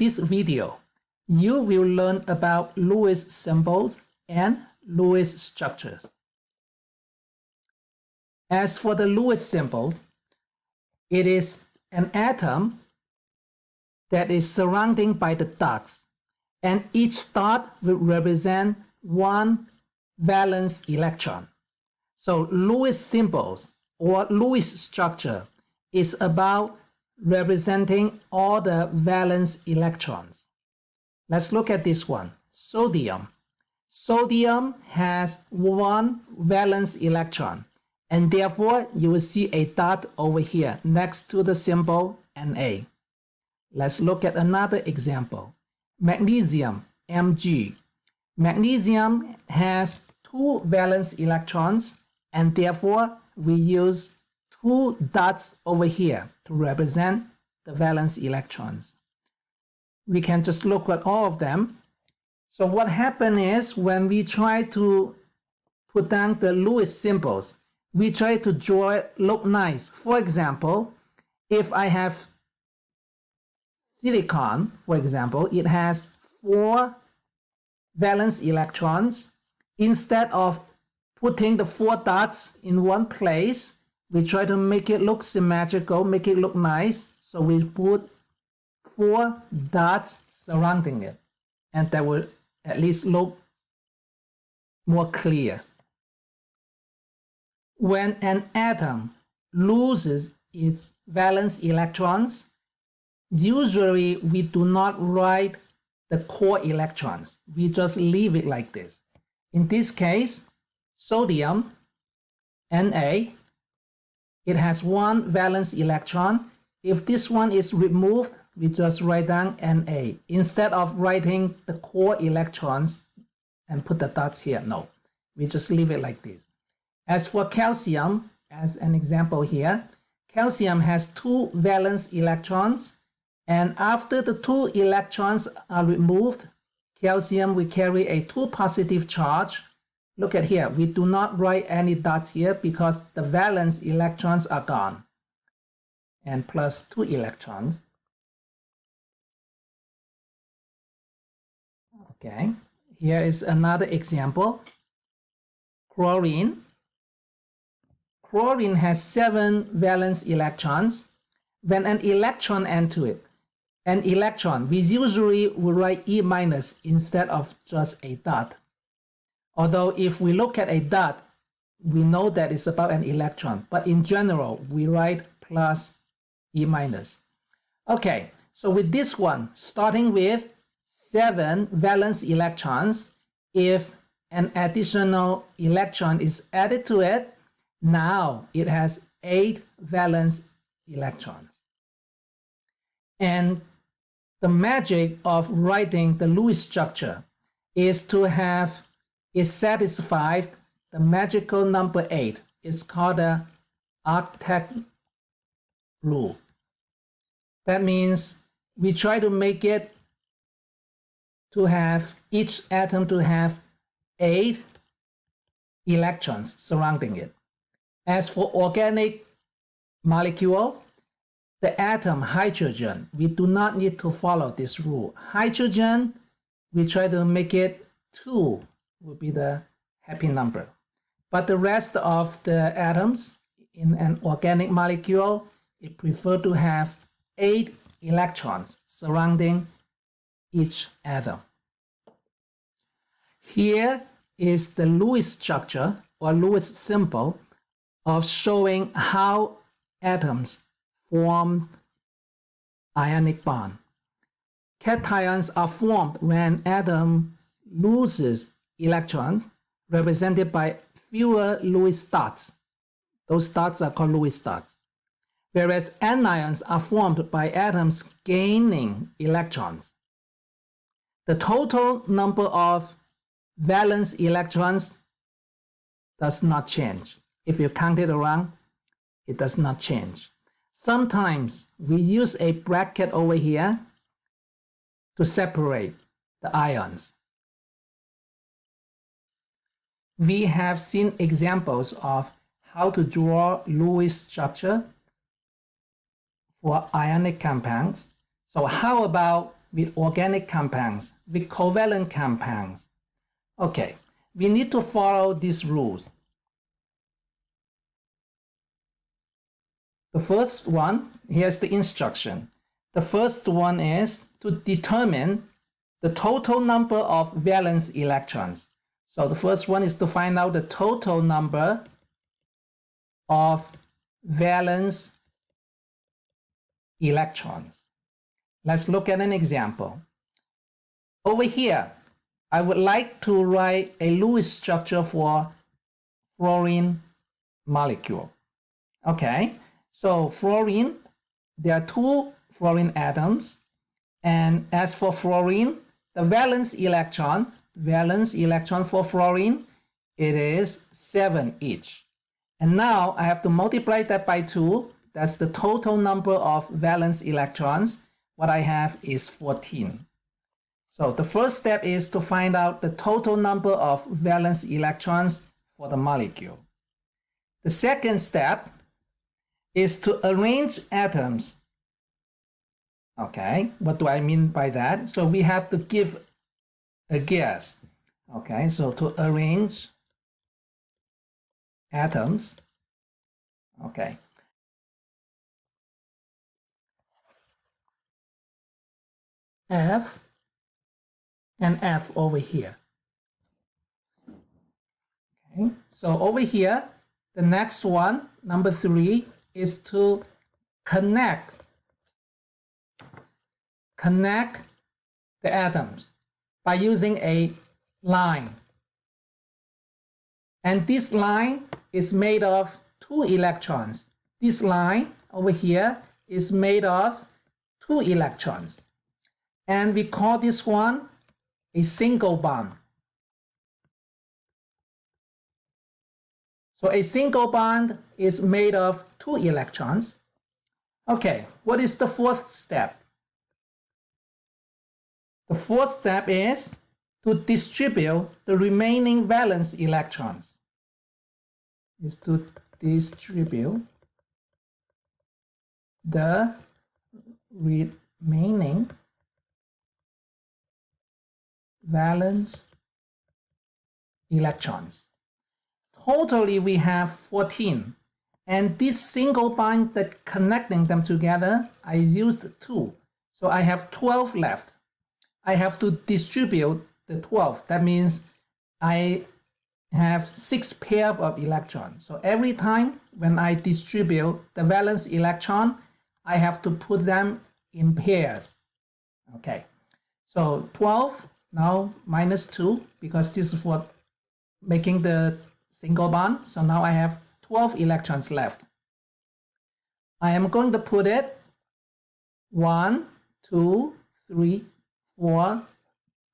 this video, you will learn about Lewis symbols and Lewis structures. As for the Lewis symbols, it is an atom that is surrounded by the dots, and each dot will represent one valence electron. So Lewis symbols or Lewis structure is about representing all the valence electrons. Let's look at this one. Sodium. Sodium has one valence electron, and therefore you will see a dot over here next to the symbol Na. Let's look at another example. Magnesium, Mg. Magnesium has two valence electrons, and therefore we use two dots over here to represent the valence electrons. We can just look at all of them. So what happened is when we try to put down the Lewis symbols, we try to draw it look nice. For example, if I have silicon, for example, it has four valence electrons. Instead of putting the four dots in one place, we try to make it look symmetrical, make it look nice. So we put four dots surrounding it, and that will at least look more clear. When an atom loses its valence electrons, usually we do not write the core electrons. We just leave it like this. In this case, sodium, Na, it has one valence electron. If this one is removed, we just write down Na. Instead of writing the core electrons and put the dots here, no. We just leave it like this. As for calcium, as an example here, calcium has two valence electrons, and after the two electrons are removed, calcium will carry a 2 positive charge. Look at here, we do not write any dots here because the valence electrons are gone. And plus 2 electrons. Okay, here is another example. Chlorine. Chlorine has 7 valence electrons. When an electron enters it, an electron, we usually will write E minus instead of just a dot. Although if we look at a dot, we know that it's about an electron, but in general, we write plus E minus. Okay, so with this one, starting with 7 valence electrons, if an additional electron is added to it, now it has 8 valence electrons. And the magic of writing the Lewis structure is to have it satisfy the magical number 8. It's called the octet rule. That means we try to make it to have each atom to have 8 electrons surrounding it. As for organic molecule, the atom hydrogen, we do not need to follow this rule. Hydrogen, we try to make it 2 will be the happy number. But the rest of the atoms in an organic molecule, it prefer to have 8 electrons surrounding each atom. Here is the Lewis structure or Lewis symbol of showing how atoms form ionic bond. Cations are formed when atom loses electrons, represented by fewer Lewis dots. Those dots are called Lewis dots. Whereas anions are formed by atoms gaining electrons. The total number of valence electrons does not change. If you count it around, it does not change. Sometimes we use a bracket over here to separate the ions. We have seen examples of how to draw Lewis structure for ionic compounds. So how about with organic compounds, with covalent compounds. Okay, we need to follow these rules. The first one, here's the instruction. The first one is to determine the total number of valence electrons. So the first one is to find out the total number of valence electrons. Let's look at an example. Over here, I would like to write a Lewis structure for fluorine molecule. Okay, so fluorine, there are 2 fluorine atoms, and as for fluorine, the valence electron for fluorine, it is 7 each. And now I have to multiply that by 2. That's the total number of valence electrons. What I have is 14. So the first step is to find out the total number of valence electrons for the molecule. The second step is to arrange atoms. Okay, what do I mean by that? So we have to give a guess. Okay, so to arrange atoms. Okay. F and F over here. Okay, so over here, the next one, number 3, is to connect the atoms by using a line. And this line is made of 2 electrons. This line over here is made of 2 electrons. And we call this one a single bond. So a single bond is made of 2 electrons. Okay, what is the fourth step? The fourth step is to distribute the remaining valence electrons. Is to distribute the remaining valence electrons. Totally we have 14, and this single bond that connecting them together, I used 2, so I have 12 left. I have to distribute the 12. That means I have 6 pairs of electrons. So every time when I distribute the valence electron, I have to put them in pairs. Okay, so 12 now minus 2, because this is for making the single bond. So now I have 12 electrons left. I am going to put it 1, 2, 3, 4,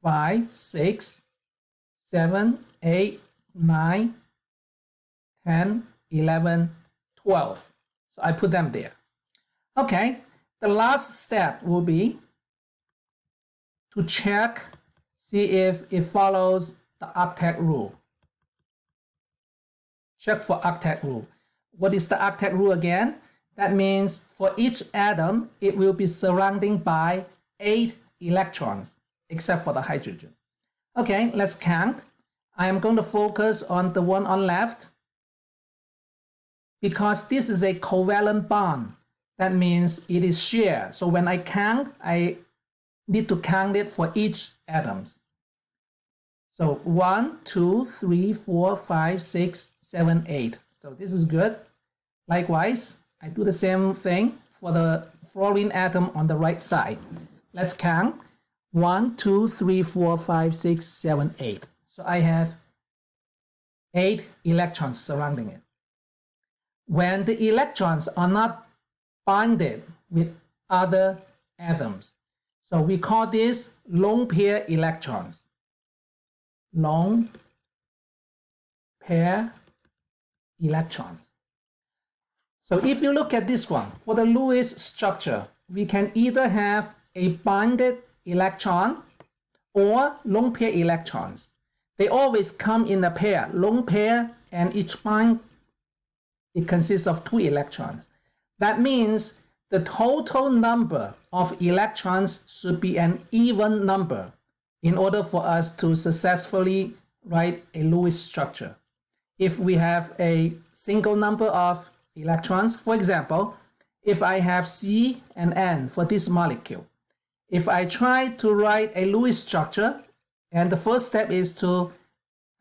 5, 6, 7, 8, 9, 10, 11, 12. So I put them there. Okay, the last step will be to check, see if it follows the octet rule. Check for octet rule. What is the octet rule again? That means for each atom, it will be surrounding by 8 electrons, except for the hydrogen. Okay, let's count. I am going to focus on the one on left. Because this is a covalent bond, that means it is shared. So when I count, I need to count it for each atom. So 1, 2, 3, 4, 5, 6, 7, 8. So this is good. Likewise, I do the same thing for the fluorine atom on the right side. Let's count. 1, 2, 3, 4, 5, 6, 7, 8. So I have 8 electrons surrounding it. When the electrons are not bonded with other atoms, so we call this lone pair electrons. Lone pair electrons. So if you look at this one, for the Lewis structure, we can either have a bonded electron or lone pair electrons. They always come in a pair, lone pair, and each bond, it consists of 2 electrons. That means the total number of electrons should be an even number in order for us to successfully write a Lewis structure. If we have a single number of electrons, for example, if I have C and N for this molecule, if I try to write a Lewis structure, and the first step is to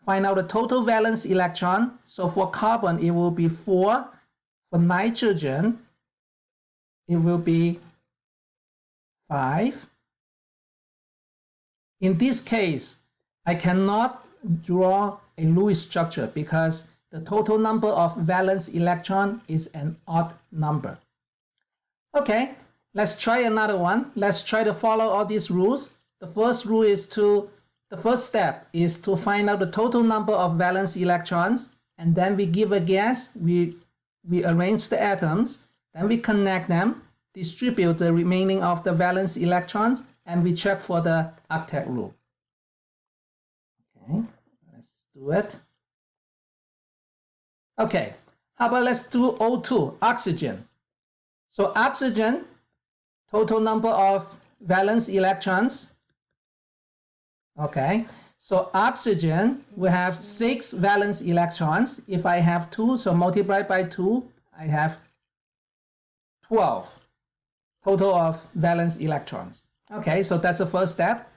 find out the total valence electron. So for carbon, it will be 4. For nitrogen, it will be 5. In this case, I cannot draw a Lewis structure because the total number of valence electron is an odd number. Okay, let's try another one. Let's try to follow all these rules. The first step is to find out the total number of valence electrons, and then we give a guess. We arrange the atoms, then we connect them, distribute the remaining of the valence electrons, and we check for the octet rule. Okay, let's do it. Okay, how about let's do O2, oxygen. So oxygen, total number of valence electrons. Okay, so oxygen will have 6 valence electrons. If I have 2, so multiply by 2, I have 12 total of valence electrons. Okay, so that's the first step.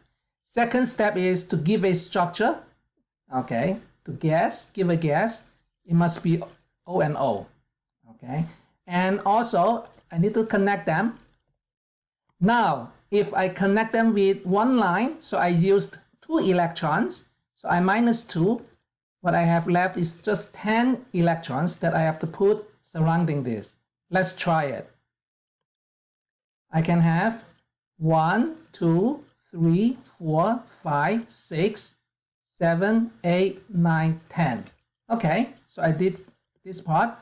Second step is to give a structure. Okay, to guess, give a guess. It must be O and O. Okay, and also I need to connect them. Now, if I connect them with one line, so I used 2 electrons, so I minus 2. What I have left is just 10 electrons that I have to put surrounding this. Let's try it. I can have 1, 2, 3, 4, 5, 6, 7, 8, 9, 10. Okay, so I did this part.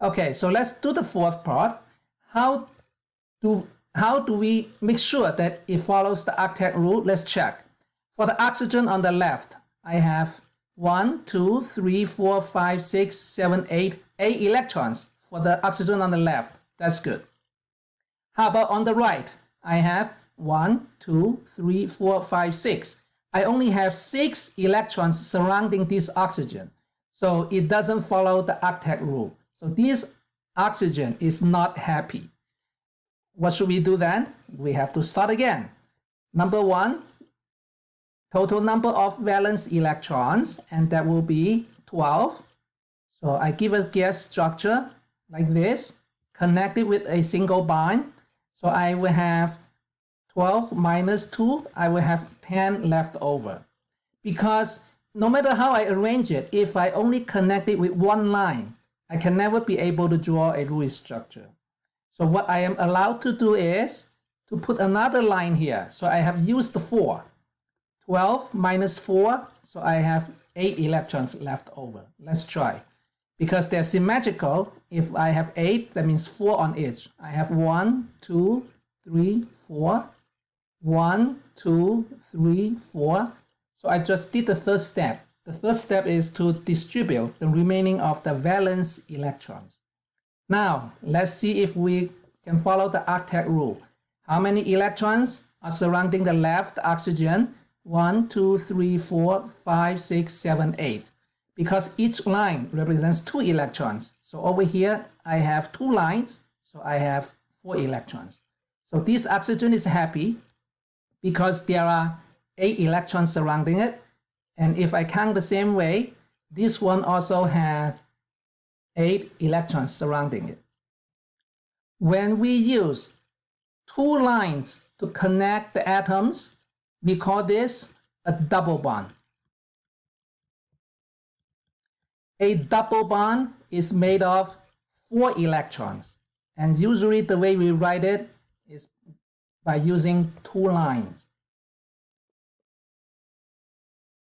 Okay, so let's do the fourth part. How do we make sure that it follows the octet rule? Let's check. For the oxygen on the left, I have 1, 2, 3, 4, 5, 6, 7, 8 electrons for the oxygen on the left. That's good. How about on the right? I have 1, 2, 3, 4, 5, 6. I only have 6 electrons surrounding this oxygen. So it doesn't follow the octet rule. So this oxygen is not happy. What should we do then? We have to start again. Number 1, total number of valence electrons, and that will be 12. So I give a gas structure like this, connect it with a single bond. So I will have 12 minus 2, I will have 10 left over. Because no matter how I arrange it, if I only connect it with one line, I can never be able to draw a Lewis structure. So what I am allowed to do is to put another line here. So I have used the 4. 12 minus 4, so I have 8 electrons left over. Let's try. Because they're symmetrical, if I have 8, that means 4 on each. I have 1, 2, 3, 4. 1, 2, 3, 4. So I just did the third step. The third step is to distribute the remaining of the valence electrons. Now, let's see if we can follow the octet rule. How many electrons are surrounding the left oxygen? 1, 2, 3, 4, 5, 6, 7, 8. Because each line represents 2 electrons. So over here, I have 2 lines, so I have 4 electrons. So this oxygen is happy because there are 8 electrons surrounding it. And if I count the same way, this one also has 8 electrons surrounding it. When we use 2 lines to connect the atoms, we call this a double bond. A double bond is made of 4 electrons. And usually the way we write it is by using 2 lines.